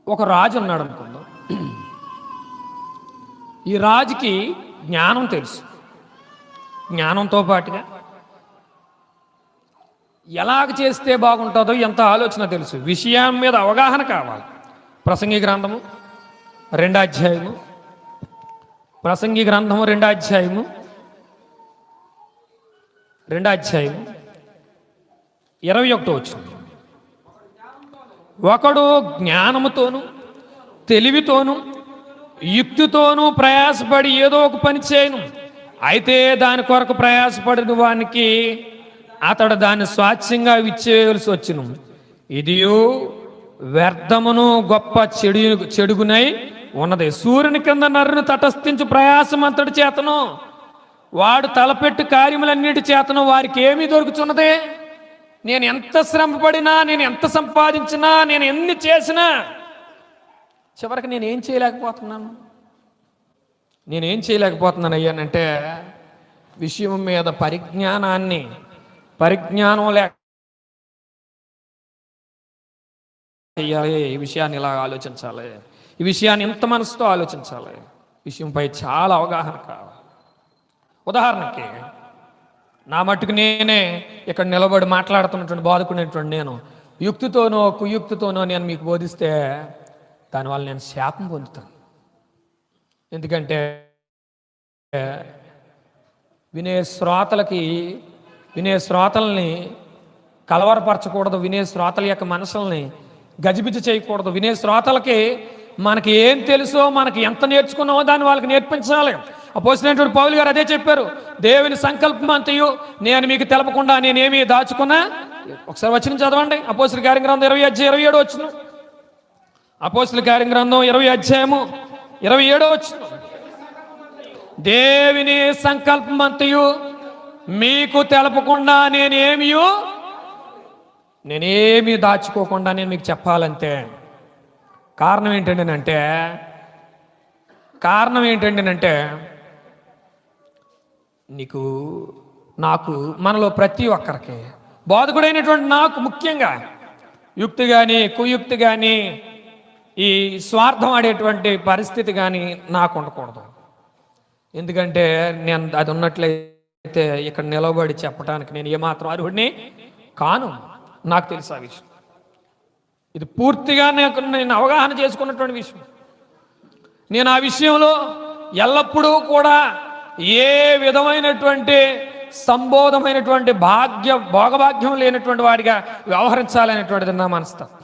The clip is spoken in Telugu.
ఒక రాజు ఉన్నాడు అనుకుందాం. ఈ రాజుకి జ్ఞానం తెలుసు. జ్ఞానంతో పాటుగా ఎలాగ చేస్తే బాగుంటుందో ఎంత ఆలోచన తెలుసు. విషయం మీద అవగాహన కావాలి. ప్రసంగి గ్రంథము 2వ అధ్యాయము, ప్రసంగి గ్రంథము 2వ అధ్యాయము 21వ వచనం. ఒకడు జ్ఞానముతోను తెలివితోను యుక్తితోనూ ప్రయాసపడి ఏదో ఒక పని చేయను, అయితే దాని కొరకు ప్రయాసపడిన వానికి అతడు దాన్ని స్వాచ్ఛంగా ఇచ్చేయవలసి వచ్చును. ఇదియు వ్యర్థమును గొప్ప చెడుగునై ఉన్నది. సూర్యుని కింద నరుని తటస్థించు ప్రయాసం అంతటి చేతను వాడు తలపెట్టు కార్యములన్నిటి చేతను వారికి ఏమీ దొరుకుతున్నదే. నేను ఎంత శ్రమపడినా, నేను ఎంత సంపాదించినా, నేను ఎన్ని చేసినా చివరికి నేనేం చేయలేకపోతున్నాను అయ్యానంటే విషయం మీద పరిజ్ఞానం లేక చెయ్యాలి. ఈ విషయాన్ని ఇలా ఆలోచించాలి, ఈ విషయాన్ని ఇంత మనసుతో ఆలోచించాలి, విషయంపై చాలా అవగాహన కావాలి. ఉదాహరణకి నా మట్టుకు నేనే ఇక్కడ నిలబడి మాట్లాడుతున్నటువంటి బాధకునేటువంటి నేను యుక్తితోనో కుయుక్తితోనో నేను మీకు బోధిస్తే దానివల్ల నేను శాపం పొందుతాను. ఎందుకంటే వినే శ్రోతల్ని కలవరపరచకూడదు, వినే శ్రోతల యొక్క మనసుల్ని గజిబిజి చేయకూడదు. వినే శ్రోతలకి మనకి ఏం తెలుసో, మనకి ఎంత నేర్చుకున్నామో దాన్ని వాళ్ళకి నేర్పించాలి. అపోస్తలుడైనటువంటి పౌలు గారు అదే చెప్పారు. దేవుని సంకల్పం అంతయు నేను మీకు తెలపకుండా నేనేమి దాచుకున్నా. ఒకసారి వచనం చదవండి. అపోస్తలుల కార్య గ్రంథం 20 అధ్యాయం 27 వచనం. అపోస్తలుల కార్య గ్రంథం 20 అధ్యాయము 27 వచనం. దేవుని సంకల్పం అంతయు మీకు తెలపకుండా నేనేమీ దాచుకోకుండా నేను మీకు చెప్పాలంతే. కారణం ఏంటంటే నాకు మనలో ప్రతి ఒక్కరికి బోధకుడైనటువంటి నాకు ముఖ్యంగా యుక్తి కానీ కుయుక్తి కానీ ఈ స్వార్థం ఆడేటువంటి పరిస్థితి కానీ నాకు ఉండకూడదు. ఎందుకంటే నేను అది ఉన్నట్లయితే ఇక్కడ నిలబడి చెప్పడానికి నేను ఏమాత్రం అర్హుడిని కాను. నాకు తెలుసు ఆ విషయం. ఇది పూర్తిగా నేను అవగాహన చేసుకున్నటువంటి విషయం. నేను ఆ విషయంలో ఎల్లప్పుడూ కూడా ఏ విధమైనటువంటి సంబోధమైనటువంటి భోగభాగ్యం లేనటువంటి వాడిగా వ్యవహరించాలనేటువంటిది నా మనస్తత్వం.